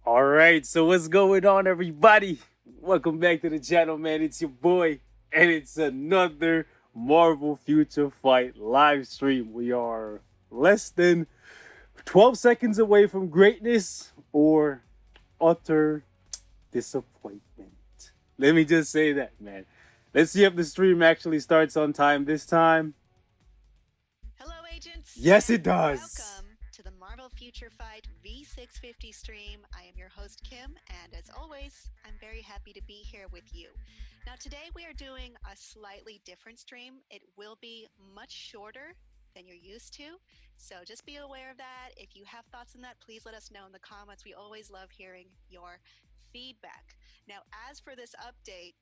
All right, so what's going on, everybody? Welcome back to the channel, man. It's your boy, and it's another Marvel Future Fight live stream. We are less than 12 seconds away from greatness or utter disappointment. Let me just say that, man. Let's see if the stream actually starts on time this time. Hello, agents, Yes, it and does. welcome to the Marvel Future Fight V650 stream. I am your host, Kim, and as always, I'm very happy to be here with you. Now, today we are doing a slightly different stream. It will be much shorter than you're used to, so just be aware of that. If you have thoughts on that, please let us know in the comments. We always love hearing your feedback. Now, as for this update,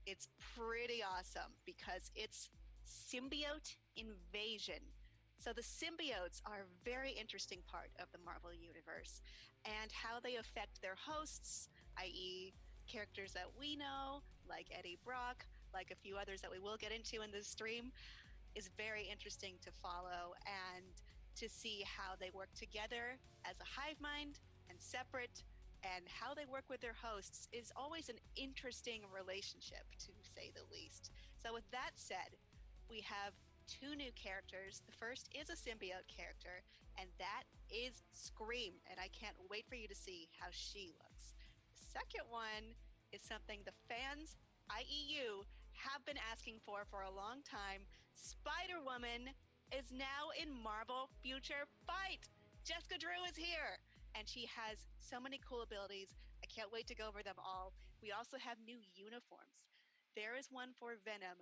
it's pretty awesome because it's symbiote invasion. So the symbiotes are a very interesting part of the Marvel Universe and how they affect their hosts, i.e., characters that we know, like Eddie Brock, like a few others that we will get into in this stream, is very interesting to follow and to see how they work together as a hive mind and separate, and how they work with their hosts is always an interesting relationship, to say the least. So, with that said, we have two new characters. The first is a symbiote character, and that is Scream, and I can't wait for you to see how she looks. The second one is something the fans, i.e., you, have been asking for a long time. Spider-Woman is now in Marvel Future Fight. Jessica Drew is here, and she has so many cool abilities. I can't wait to go over them all. We also have new uniforms. There is one for Venom.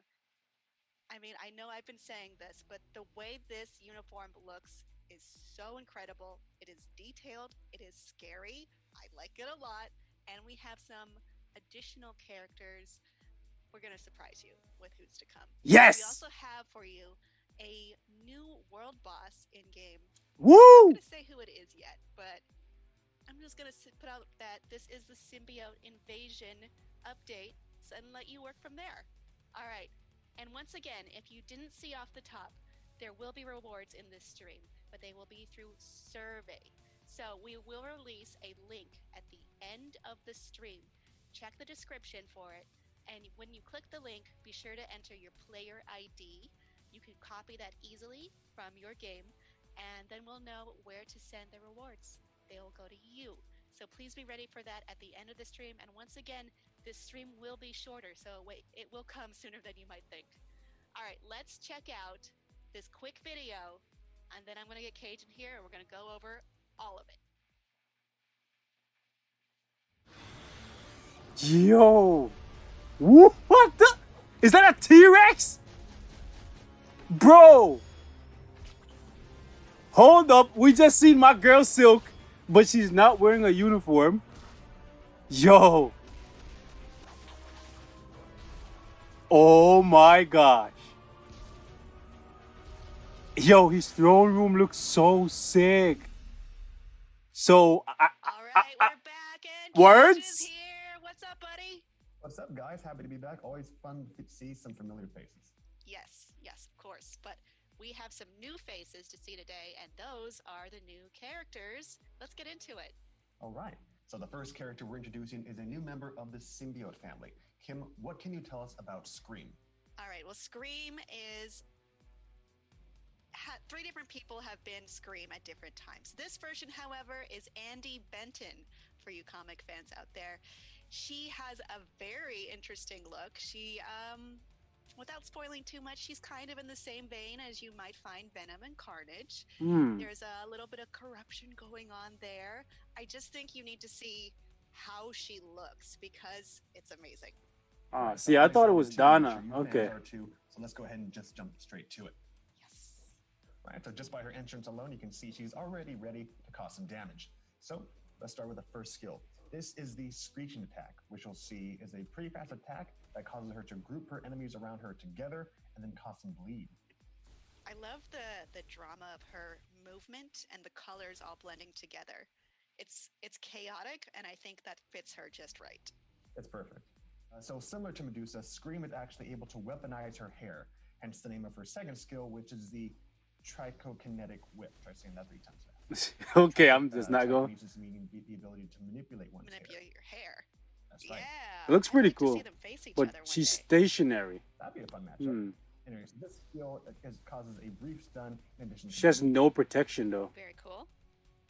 I mean, I know I've been saying this, but the way this uniform looks is so incredible. It is detailed, it is scary. I like it a lot. And we have some additional characters. We're going to surprise you with who's to come. We Yes. also have for you a new world boss in game. I'm not Woo! going to say who it is yet, but I'm just going to put out that this is the symbiote invasion update and let you work from there. All right. And once again, if you didn't see off the top, there will be rewards in this stream, but they will be through survey. So we will release a link at the end of the stream. Check the description for it. And when you click the link, be sure to enter your player ID. You can copy that easily from your game, and then we'll know where to send the rewards. They will go to you. So please be ready for that at the end of the stream. And once again, this stream will be shorter, so wait, it will come sooner than you might think. All right, let's check out this quick video, and then I'm going to get Cage in here, and we're going to go over all of it. Yo. What the? Is that a T-Rex? Bro. Hold up. We just seen my girl Silk, but she's not wearing a uniform. Yo. Oh my gosh. Yo, his throne room looks so sick. So, All right, we're back, and Cage is words? here. What's up, buddy? What's up, guys? Happy to be back. Always fun to see some familiar faces. Yes, yes, of course. But we have some new faces to see today, and those are the new characters. Let's get into it. All right. So the first character we're introducing is a new member of the symbiote family. Kim, what can you tell us about Scream? All right, well, Scream is three different people have been Scream at different times. This version, however, is Andy Benton, for you comic fans out there. She has a very interesting look. Without spoiling too much, she's kind of in the same vein as you might find Venom and Carnage. Hmm. There's a little bit of corruption going on there. I just think you need to see how she looks because it's amazing. All right. So See, I'm I thought it excited was to see what Donna. you fans Okay. are too. So let's go ahead and just jump straight to it. Yes. All right. So just by her entrance alone, you can see she's already ready to cause some damage. So let's start with the first skill. This is the screeching attack, which you'll see is a pretty fast attack that causes her to group her enemies around her together and then cause some bleed. I love the drama of her movement and the colors all blending together. It's chaotic, and I think that fits her just right. It's perfect. So similar to Medusa, Scream is actually able to weaponize her hair, hence the name of her second skill, which is the trichokinetic whip. Try saying that 3 times fast. Okay, I'm just not going. Telekinesis meaning the ability to manipulate one's hair. Manipulate your hair. That's right. Yeah. It looks pretty I'd like cool. to see them face each But other one she's day. stationary. That'd be a fun matchup. Anyways, this skill causes a brief stun in addition to... She has no protection though. Very cool.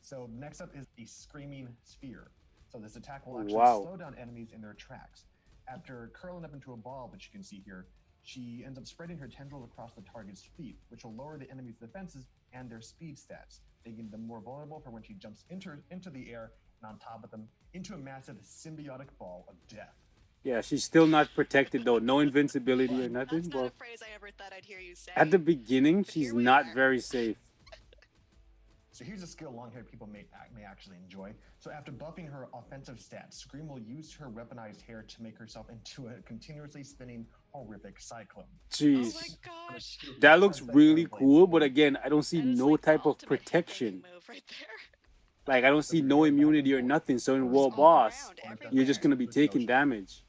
So next up is the Screaming Sphere. So this attack will actually Wow. slow down enemies in their tracks. After curling up into a ball, which you can see here, she ends up spreading her tendrils across the target's feet, which will lower the enemy's defenses and their speed stats, making them more vulnerable for when she jumps into the air and on top of them into a massive symbiotic ball of death. Yeah, she's still not protected though. No invincibility or nothing. That's not Well, a phrase I ever thought I'd hear you say. at the beginning, But she's here we not are. very safe. So here's a skill long-haired people may actually enjoy. So after buffing her offensive stats, Scream will use her weaponized hair to make herself into a continuously spinning horrific cyclone. Jeez. Oh my gosh. That looks really cool, but again, I don't see That is no like the type of ultimate protection. headbanging move right there. Like, I don't see no immunity or nothing. So in World all Boss, around, you're just everywhere. gonna be taking damage.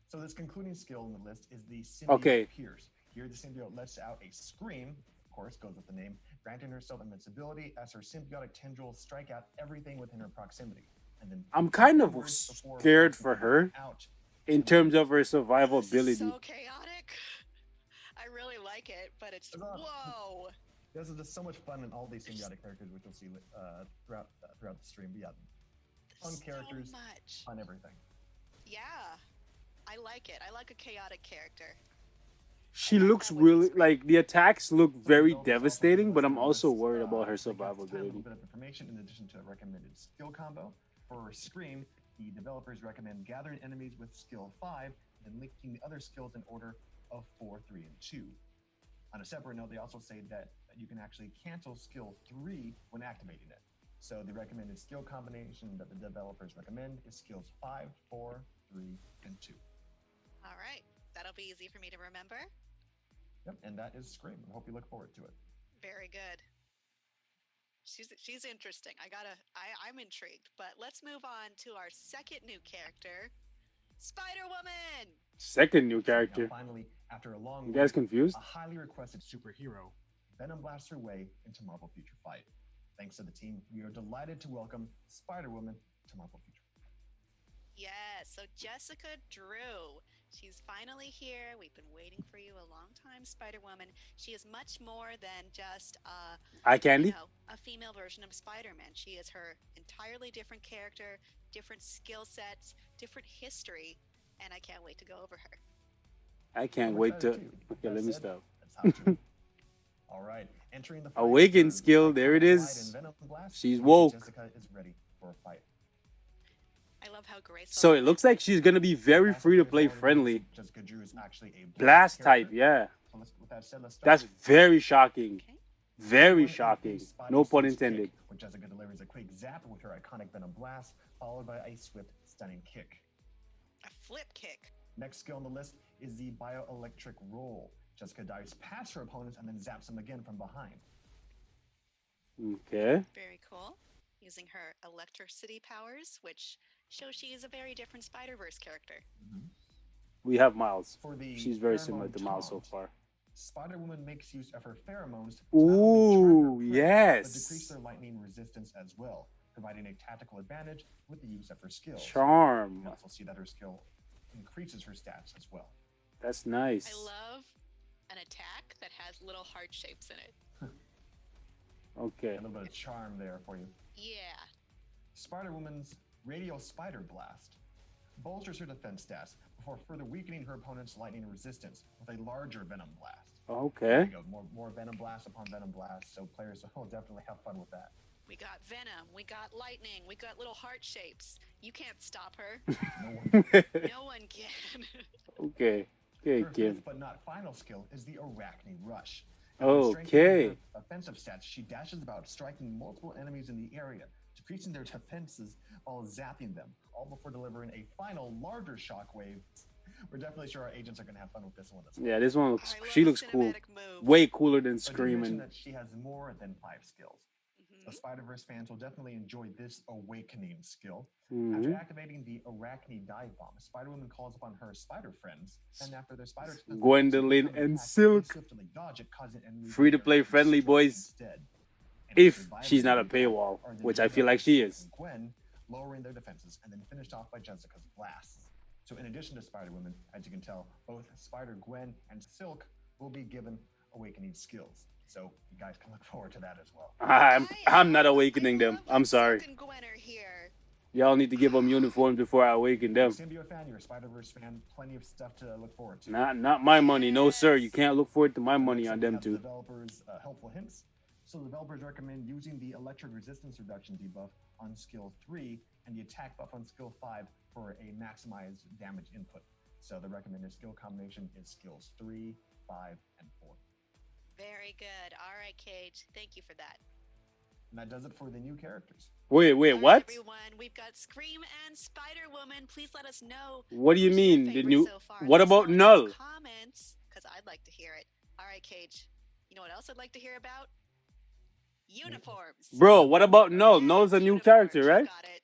So this concluding skill on the list is the Symbiote Okay. Pierce. Here the symbiote lets out a scream, of course, goes with the name, granting herself invincibility as her symbiotic tendrils strike out everything within her proximity. And then I'm kind of forwards before scared forcing for the her out. in terms of her survival This is ability. so chaotic. I really like it, but it's It's awesome. whoa. This is just so much fun in all these symbiotic characters, which you'll see throughout the stream. But yeah, fun So characters, much. fun everything. Yeah. I like it. I like a chaotic character. She thought looks that would be really scary. like the attacks look So very developers also devastating, but I'm listed also lists, worried about her that gives survival a little ability. bit of information in addition to a recommended skill combo. For Scream, the developers recommend gathering enemies with skill 5 and linking the other skills in order of 4, 3, and 2. On a separate note, they also say that you can actually cancel skill 3 when activating it. So the recommended skill combination that the developers recommend is skills 5, 4, 3, and 2. All right. That'll be easy for me to remember. Yep, and that is Scream. I hope you look forward to it. Very good. She's interesting. I'm intrigued. But let's move on to our second new character, Spider-Woman. Second new Now, character. finally, after a long You guys wait, confused? a highly requested superhero, Venom blasts her way into Marvel Future Fight. Thanks to the team, we are delighted to welcome Spider-Woman to Marvel Future Fight. Yes, so Jessica Drew. She's finally here. We've been waiting for you a long time, Spider-Woman. She is much more than just Eye candy? a female version of Spider-Man. She is her entirely different character, different skill sets, different history, and I can't wait to go over her. I can't I'm wait to. excited too. Okay, That let me said, stop. Let's hop to it. All right, entering the fight. Awaken for skill, there it Light is. and Venom Blast, She's woke. Jessica is ready for a fight. I love how graceful. So it looks like she's gonna be very free to play friendly. Jessica Drew is actually a Blast type, character. yeah. So with that said, let's start. That's very shocking. Okay. Very One is the shocking. Spidey No pun Sense intended. kick, where Jessica delivers a quick zap with her iconic Venom Blast, followed by a swift stunning kick. A flip kick. Next skill on the list is the Bioelectric Roll. Jessica dives past her opponents and then zaps them again from behind. Okay. Very cool. Using her electricity powers, which shows she is a very different Spider-Verse character. We have Miles. For the She's very pheromone similar to Miles so taunt, far. Spider-Woman makes use of her pheromones to not only charm Ooh, her prey, but yes. decrease their lightning resistance as well, providing a tactical advantage with the use of her skills. Charm. You also see that her skill increases her stats as well. That's nice. I love an attack that has little heart shapes in it. Okay. A little bit of charm there for you. Yeah. Spider-Woman's Radio Spider Blast bolsters her defense stats before further weakening her opponent's lightning resistance with a larger Venom Blast. There Okay. you go, more Venom Blast upon Venom Blast, so players will definitely have fun with that. We got Venom, we got lightning, we got little heart shapes. You can't stop her. No one. No one can. Okay. Okay, Her Kim. fifth but not final skill is the Arachne Rush. After strengthening Okay. her offensive stats, she dashes about, striking multiple enemies in the area, decreasing their defenses while zapping them, all before delivering a final larger shockwave. We're definitely sure our agents are going to have fun with this one. Yeah, this one looks. I love She a looks cool. cinematic move. Way cooler than But you mentioned Screaming. that she has more than 5 skills. So Spider-Verse fans will definitely enjoy this awakening skill. After activating the Arachne Dive Bomb, Spider-Woman calls upon her spider friends, and after their spider defenses Gwendolyn become and attacked, they Silk. swiftly dodge it, causing enemies Free to to play friendly, destroyed boys. Instead. and If survival she's not a attack paywall, are the which new I feel like she weapons is. and Gwen, lowering their defenses, and then finished off by Jessica's blasts. So in addition to Spider-Woman, as you can tell, both Spider-Gwen and Silk will be given awakening skills. So you guys can look forward to that as well. I'm not awakening them. I'm sorry. Silk and Gwen are here. Y'all need to give them uniforms before I awaken You're a them. Symbiote fan, you're a Spider-Verse fan, plenty of stuff to look forward to. Not my money. No, sir. You Yes. can't look forward to my So money next up, on we them have the two. developers' helpful hints. So the developers recommend using the electric resistance reduction debuff on skill 3 and the attack buff on skill 5 for a maximized damage input. So the recommended skill combination is skills 3, 5, and 4. Very good. All right, Cage. Thank you for that. And that does it for the new characters. Wait, All right, what? everyone, we've got Scream and Spider-Woman. Please let us know. What do you who's your mean? The favorite new? So far. What Let us about know in Null? the comments, because I'd like to hear it. All right, Cage. You know what else I'd like to hear about? Uniforms. Bro, what about Null? Yes, Null's a new uniforms. character, You right? got it.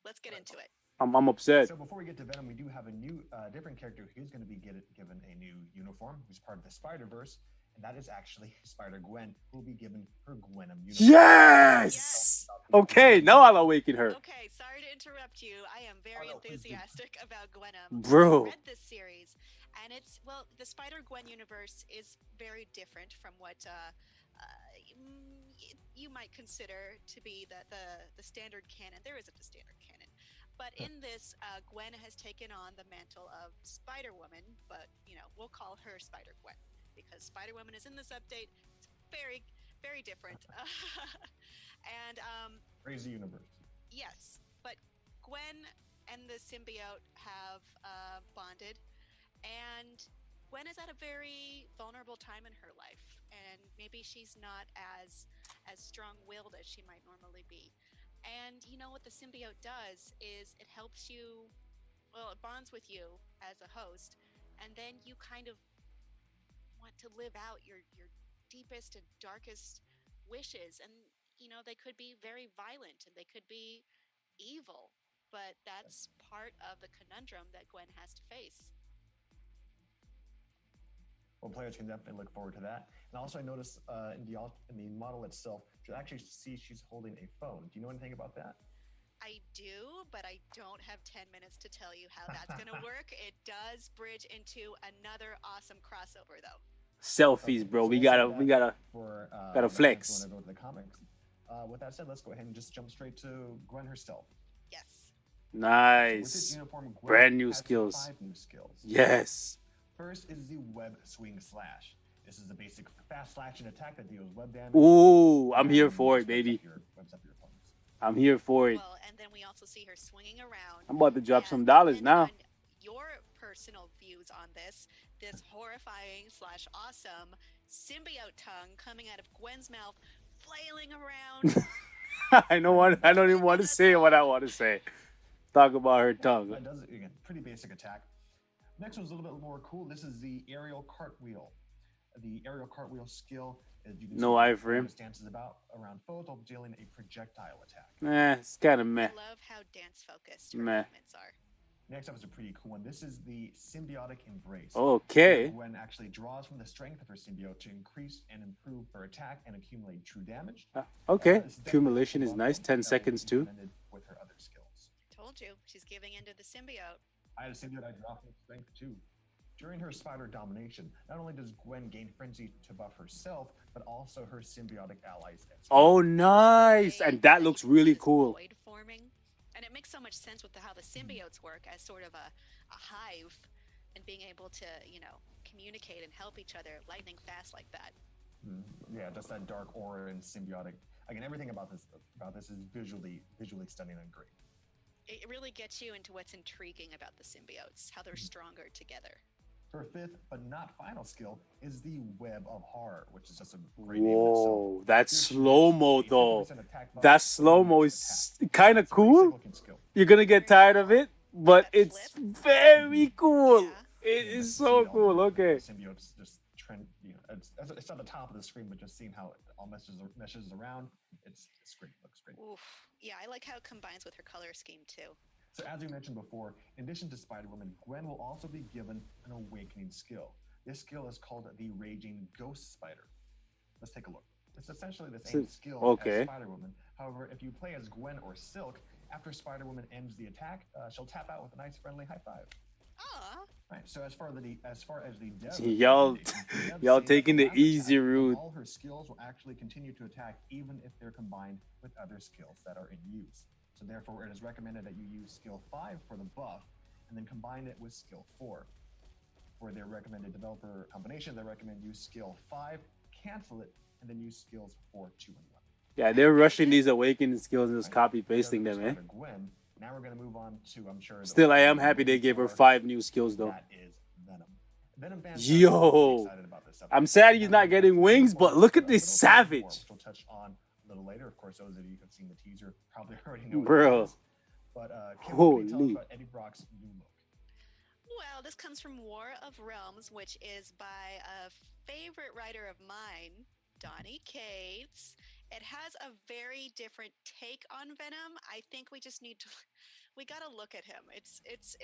Let's get into it. I'm upset. So before we get to Venom, we do have a new, different character who's going to be given a new uniform, who's part of the Spider-Verse, and that is actually Spider-Gwen, who will be given her Venom uniform. Yes. Okay, now I'll awaken her. Okay, sorry to interrupt you. I am very enthusiastic about Gwenom. Bro. I read this series, and it's, well, the Spider-Gwen universe is very different from what you might consider to be the standard canon. There isn't a standard canon. But in this, Gwen has taken on the mantle of Spider-Woman, but, you know, we'll call her Spider-Gwen because Spider-Woman is in this update. It's very, very different. And Crazy universe. yes, but Gwen and the symbiote have bonded, and Gwen is at a very vulnerable time in her life, and maybe she's not as strong-willed as she might normally be. And you know what the symbiote does is it helps you, well, it bonds with you as a host, and then you kind of want to live out your deepest and darkest wishes. And you know, they could be very violent and they could be evil, but that's part of the conundrum that Gwen has to face. Well, players can definitely look forward to that. And also, I noticed in the model itself, you actually see she's holding a phone. Do you know anything about that? I do, but I don't have 10 minutes to tell you how that's going to work. It does bridge into another awesome crossover, though. Selfies, bro. So We we'll save gotta that gotta for flex. When I go to the comics. With that said, let's go ahead and just jump straight to Gwen herself. Yes. With this Nice. uniform, Gwen Brand new has skills. 5 new skills. Yes. First is the web swing slash. This is a basic fast slashing attack that deals web damage. Ooh, I'm here and for it, just baby. webs up your opponents. I'm here for it. Well, and then we also see her swinging around. I'm about to drop and some dollars depending now. on your personal views on this horrifying / awesome symbiote tongue coming out of Gwen's mouth, flailing around. I don't even want to say what I want to say. Talk about her tongue. That does, again, pretty basic attack. Next one's a little bit more cool. This is the aerial cartwheel. The aerial cartwheel skill, as you can No see, iframe. stances about around foes while dealing a projectile attack. It's kind of I meh. love how dance focused her Meh. movements are. Next up is a pretty cool one. This is the symbiotic embrace. Okay. Gwen actually draws from the strength of her symbiote to increase and improve her attack and accumulate true damage. Okay. This definitely Accumulation also is one nice. that 10 will be seconds too. implemented with her other skills. Told you, she's giving into the symbiote. I had a symbiote I draw from strength too. During her spider domination, not only does Gwen gain frenzy to buff herself, but also her symbiotic allies as well. Oh, nice. And that looks really cool. Void forming. And it makes so much sense with how the symbiotes work as sort of a hive and being able to, you know, communicate and help each other lightning fast like that. Yeah, just that dark aura and symbiotic. Again, everything about this is visually stunning and great. It really gets you into what's intriguing about the symbiotes, how they're stronger together. Her fifth, but not final skill, is the Web of Horror, which is just a great name in itself. Whoa, that Here she slow-mo gets a though. 50% attack buff That and slow-mo bonus is attack. kind of It's a very cool. significant skill. You're gonna get tired of it, but That it's flip? very cool. Yeah. It Yeah, is just so see all cool. the Okay. Symbiotes just trend. You know, it's at the top of the screen, but just seeing how it all meshes around, it's great. Looks great. Oof. Yeah, I like how it combines with her color scheme too. So as we mentioned before, in addition to Spider-Woman, Gwen will also be given an awakening skill. This skill is called the Raging Ghost Spider. Let's take a look. It's essentially the same skill Okay. as Spider-Woman. However, if you play as Gwen or Silk, after Spider-Woman ends the attack, she'll tap out with a nice friendly high five. Aw. Right. So as far as the dev Y'all, recommendations, the devs y'all say that taking the last easy attack, route. all her skills will actually continue to attack even if they're combined with other skills that are in use. So therefore, it is recommended that you use skill 5 for the buff, and then combine it with skill 4. For their recommended developer combination, they recommend use skill 5, cancel it, and then use skills 4, 2, and 1. Yeah, they're rushing these awakening skills and just copy pasting them, eh? Gwen. Now we're going to move on to, I'm sure. Still, I am happy they gave her 5 new skills, though. That is Venom. Venom fans Yo, excited about this I'm sad he's not getting wings, but look at this savage. Which we'll touch on a little later. Of course, those of you who have seen the teaser probably already know what Bro. it is. But Kim, what can you tell us about Eddie Brock's new look? Well, this comes from War of Realms, which is by a favorite writer of mine, Donny Cates. It has a very different take on Venom. I think we just need to, we gotta look at him. It's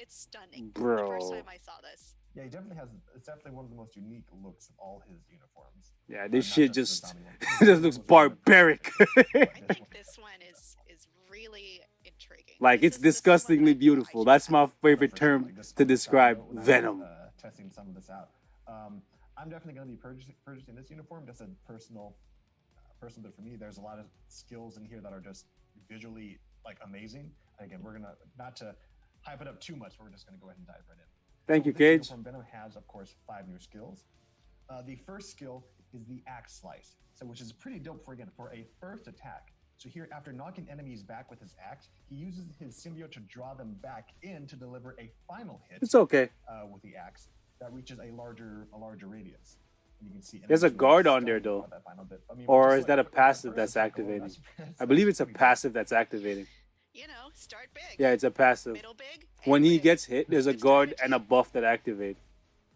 stunning. Bro. The first time I saw this. Yeah, he definitely has. It's definitely one of the most unique looks of all his uniforms. Yeah, this shit just just looks barbaric. I think this one is really intriguing. Like, it's disgustingly beautiful. That's my favorite term to describe Venom. Testing some of this out. I'm definitely going to be purchasing this uniform. Just a personal bit for me. There's a lot of skills in here that are just visually like amazing. Again, we're gonna not to hype it up too much, but we're just gonna go ahead and dive right in. Thank you, Cage. Venom has, of course, 5 new skills. The first skill is the Axe Slice, so which is pretty dope for a first attack. So here, after knocking enemies back with his axe, he uses his symbiote to draw them back in to deliver a final hit. It's okay. With the axe that reaches a larger radius. And you can see there's a guard on there though, or is that a passive that's activating? I believe it's a passive that's activating. You know, start big. Yeah, it's a passive. Middle big. When he gets hit, there's a guard and a buff that activate.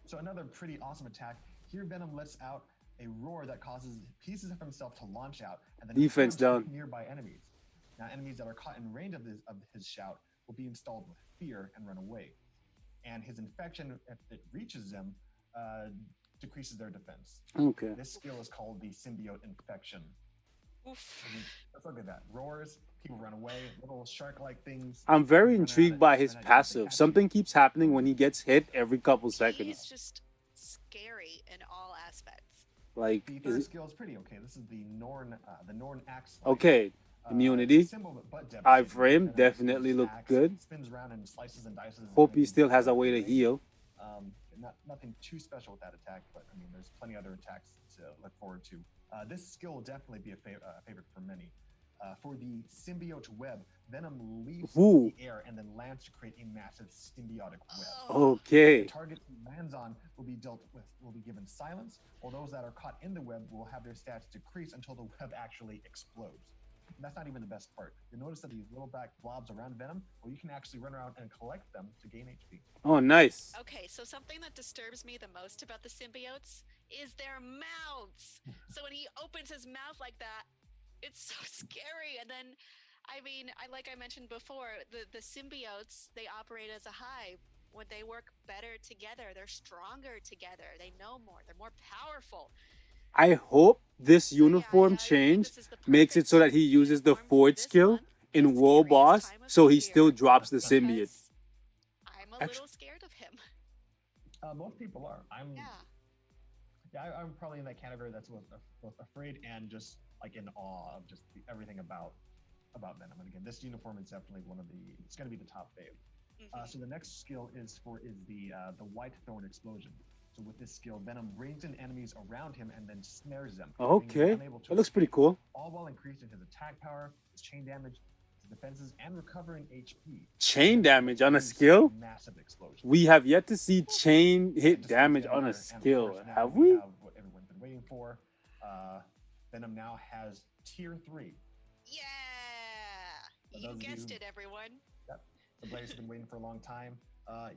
So another pretty awesome attack. Here Venom lets out a roar that causes pieces of himself to launch out and then defense down nearby enemies. Now enemies that are caught in range of his shout will be installed with fear and run away. And his infection, if it reaches them, decreases their defense. Okay. This skill is called the Symbiote Infection. Oof. I mean, let's look at that. Roars, people run away, little shark-like things. I'm very intrigued by his passive. Something keeps happening when he gets hit every couple seconds. He's just scary in all aspects. Like, the third skill is pretty okay. This is the Norn Axe. Okay. Immunity. I-frame definitely looked good. Spins around and slices and dices. Hope he still has a way to heal. Nothing too special with that attack, but I mean, there's plenty other attacks to look forward to. This skill will definitely be a favorite for many. For the symbiote web, Venom leaps in the air and then lands to create a massive symbiotic web. Okay. The target he lands on will be given silence, while those that are caught in the web will have their stats decrease until the web actually explodes. And that's not even the best part. You'll notice that these little black blobs around Venom, well, you can actually run around and collect them to gain HP. Oh, nice. Okay, so something that disturbs me the most about the symbiotes is their mouths. So when he opens his mouth like that, it's so scary. And then, I mean, like I mentioned before, the symbiotes, they operate as a hive. When they work better together, they're stronger together. They know more. They're more powerful. I hope this uniform change makes it so that he uses the Ford skill in World Boss, so he still drops the symbiote. I'm a little scared of him. Most people are. I'm probably in that category that's both afraid and just like in awe of just everything about Venom. And again, this uniform is definitely it's going to be the top fave. So the next skill is the White Thorn Explosion. So with this skill, Venom brings in enemies around him and then snares them. Okay, that looks pretty cool. All while increasing his attack power, his chain damage, his defenses, and recovering HP. Chain damage on a skill? Massive explosion. We have yet to see chain hit damage on a skill, have we? Have what everyone's been waiting for. Venom now has Tier 3. Yeah! You guessed it, everyone. Yep. The players have been waiting for a long time.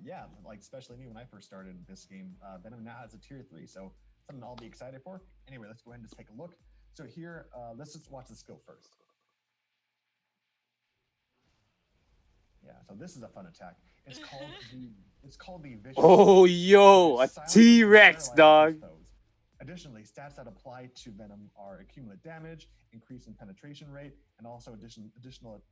Yeah, like especially me when I first started this game, Venom now has a Tier 3, so something I'll be excited for. Anyway, let's go ahead and just take a look. So here, let's just watch the skill first. Yeah, so this is a fun attack. It's called the Vicious. Oh, yo, a T-Rex, dog. Additionally, stats that apply to Venom are accumulate damage, increase in penetration rate, and also additional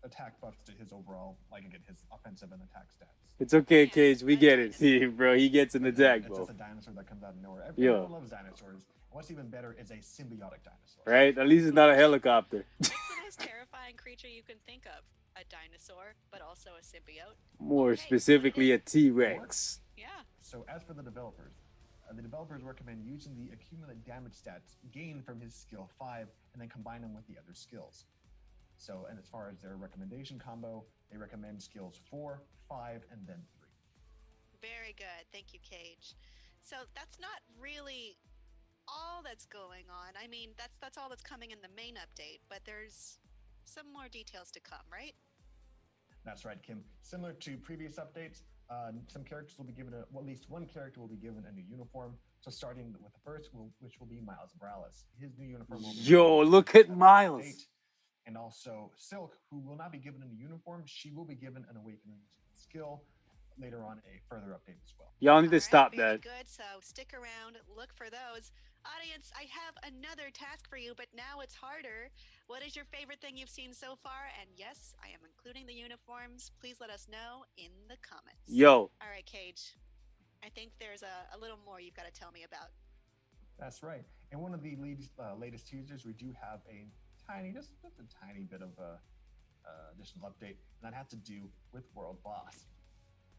attack buffs to his overall, like again, his offensive and attack stats. It's okay, Yeah, Cage. We a get it. dinosaur. See, bro, he gets an But again, attack, it's bro. just a dinosaur that comes out of nowhere. Yeah. Everyone loves dinosaurs. And what's even better is a symbiotic dinosaur. Right? At least it's not a helicopter. It's the most terrifying creature you can think of. A dinosaur, but also a symbiote. More Okay, specifically, a T-Rex. Yeah. So as for the developers recommend using the accumulate damage stats gained from his skill 5 and then combine them with the other skills. So, and as far as their recommendation combo, they recommend skills 4, 5, and then 3. Very good. Thank you, Cage. So that's not really all that's going on. I mean, that's all that's coming in the main update, but there's some more details to come, right? That's right, Kim. Similar to previous updates, some characters will be given at least one character will be given a new uniform. So starting with the first, which will be Miles Morales. His new uniform will be Yo, look at Miles. update. And also Silk, who will not be given a new uniform. She will be given an awakening skill later on, a further update as well. Y'all need to All right, stop very that. good. So stick around, look for those. Audience, I have another task for you, but now it's harder. What is your favorite thing you've seen so far? And yes, I am including the uniforms. Please let us know in the comments. Yo, All right, Cage. I think there's a little more you've got to tell me about. That's right. In one of the latest teasers, we do have a tiny, just a tiny bit of additional update, and that has to do with World Boss.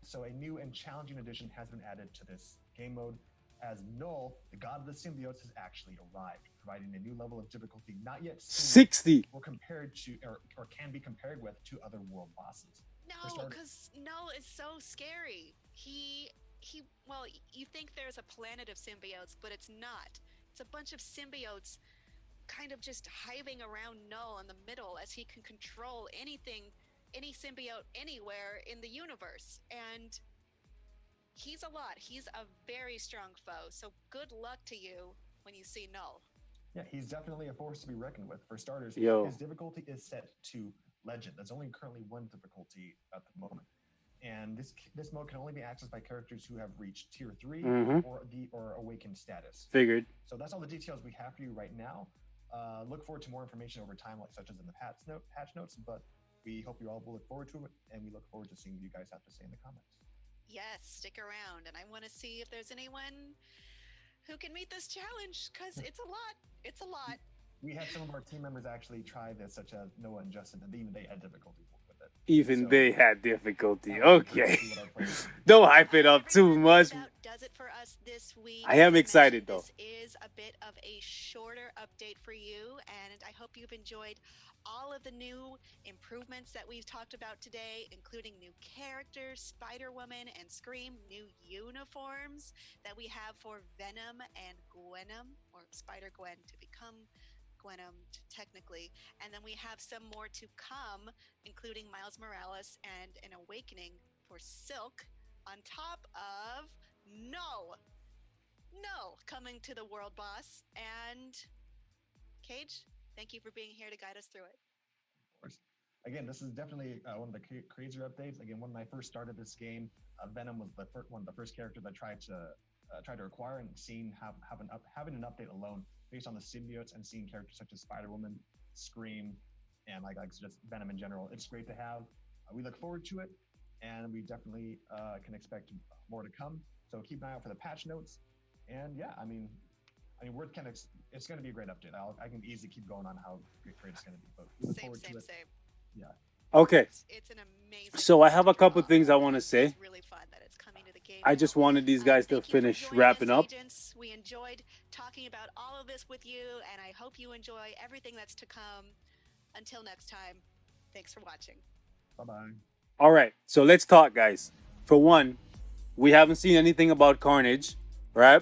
So a new and challenging addition has been added to this game mode, as Null, the god of the symbiotes, has actually arrived, providing a new level of difficulty not yet seen 60. or compared to, or can be compared with, to other world bosses. No, because Null is so scary. Well, you think there's a planet of symbiotes, but it's not. It's a bunch of symbiotes kind of just hiving around Null in the middle, as he can control anything, any symbiote anywhere in the universe. And he's a lot. He's a very strong foe. So good luck to you when you see Null. Yeah, he's definitely a force to be reckoned with. For starters, Yo. his difficulty is set to Legend. There's only currently one difficulty at the moment. And this mode can only be accessed by characters who have reached Tier 3 or Awakened status. Figured. So that's all the details we have for you right now. Look forward to more information over time, such as in the patch notes, but we hope you all will look forward to it, and we look forward to seeing what you guys have to say in the comments. Yes, stick around, and I want to see if there's anyone who can meet this challenge, because it's a lot. It's a lot. We had some of our team members actually try this, such as Noah and Justin, and even they had difficulty with it. Even So- they had difficulty. Now we'll Okay. see what our players- Don't hype it up too Everyone, much. that does it for us this week. I am As excited, mentioned, though. This is a bit of a shorter update for you, and I hope you've enjoyed all of the new improvements that we've talked about today, including new characters, Spider-Woman and Scream, new uniforms that we have for Venom and Gwenom, or Spider-Gwen to become Gwenom technically, and then we have some more to come, including Miles Morales and an awakening for Silk, on top of Null coming to the World Boss. And Cage, thank you for being here to guide us through it. Of course. Again, this is definitely one of the crazier updates. Again, when I first started this game, Venom was one of the first characters I tried to acquire, and having an update alone based on the symbiotes and seeing characters such as Spider-Woman, Scream, and like just Venom in general. It's great to have. We look forward to it, and we definitely can expect more to come. So keep an eye out for the patch notes. And yeah, I mean, it's going to be a great update. I can easily keep going on how great it's going to be, but we look Same. forward to it. Yeah. Okay. It's an amazing. So I have a couple draw. things I want to say. It's really fun that it's coming to the game. I just wanted these guys to Thank you for finish joining wrapping us, up. Agents. We enjoyed talking about all of this with you, and I hope you enjoy everything that's to come. Until next time, thanks for watching. Bye-bye. All right. So let's talk, guys. For one, we haven't seen anything about Carnage, right?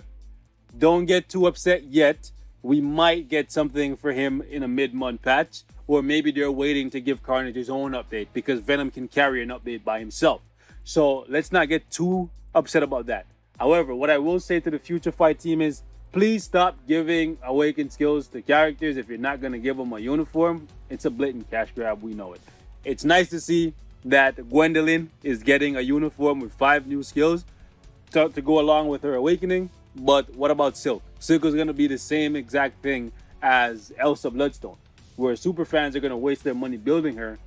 Don't get too upset yet. We might get something for him in a mid-month patch, or maybe they're waiting to give Carnage his own update because Venom can carry an update by himself. So let's not get too upset about that. However, what I will say to the Future Fight team is, please stop giving awakened skills to characters if you're not going to give them a uniform. It's a blatant cash grab, we know it. It's nice to see that Gwendolyn is getting a uniform with 5 new skills to go along with her awakening. But what about Silk? Silk is gonna be the same exact thing as Elsa Bloodstone, where super fans are gonna waste their money building her,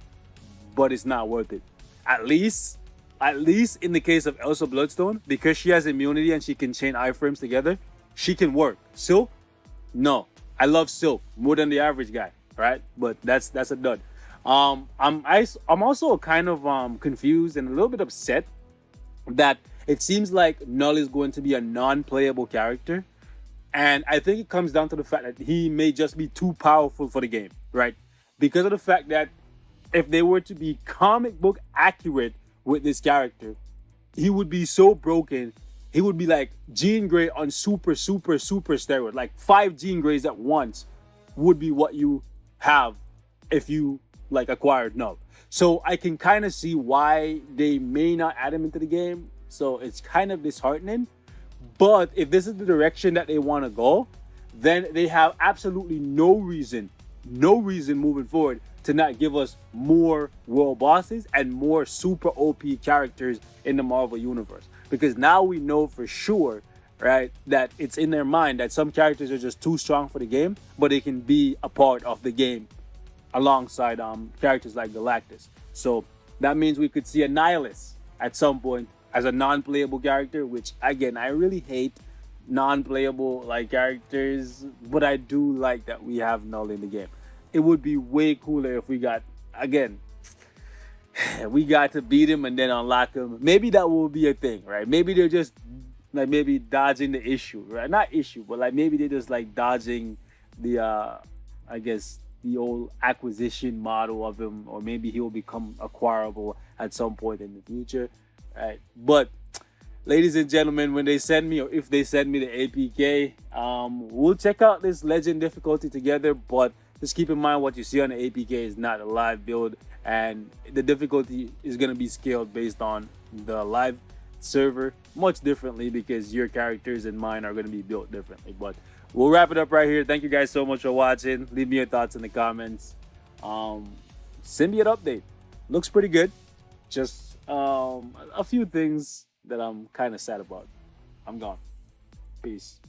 but it's not worth it. At least, at least in the case of Elsa Bloodstone, because she has immunity and she can chain iframes together, she can work. Silk, no. I love Silk more than the average guy, right? But that's a dud. I'm also kind of confused and a little bit upset that it seems like Null is going to be a non-playable character, and I think it comes down to the fact that he may just be too powerful for the game, right? Because of the fact that if they were to be comic book accurate with this character, he would be so broken. He would be like Jean Grey on super, super, super steroid. Like 5 Jean Greys at once would be what you have if you like acquired Null. So I can kind of see why they may not add him into the game. So it's kind of disheartening. But if this is the direction that they want to go, then they have absolutely no reason moving forward to not give us more world bosses and more super OP characters in the Marvel universe. Because now we know for sure, right, that it's in their mind that some characters are just too strong for the game, but they can be a part of the game alongside characters like Galactus. So that means we could see a Nihilus at some point as a non-playable character, which again, I really hate non-playable like characters, but I do like that we have Null in the game. It would be way cooler if we got, again, we got to beat him and then unlock him. Maybe that will be a thing, right? Maybe they're just like maybe dodging the issue, right? Not issue, but like maybe they're just like dodging the I guess the old acquisition model of him, or maybe he will become acquirable at some point in the future, right? But ladies and gentlemen, when they send me, or if they send me the APK, we'll check out this legend difficulty together. But just keep in mind what you see on the APK is not a live build, and the difficulty is going to be scaled based on the live server much differently, because your characters and mine are going to be built differently. But we'll wrap it up right here. Thank you guys so much for watching. Leave me your thoughts in the comments. Symbiote update looks pretty good. Just a few things that I'm kind of sad about. I'm gone. Peace.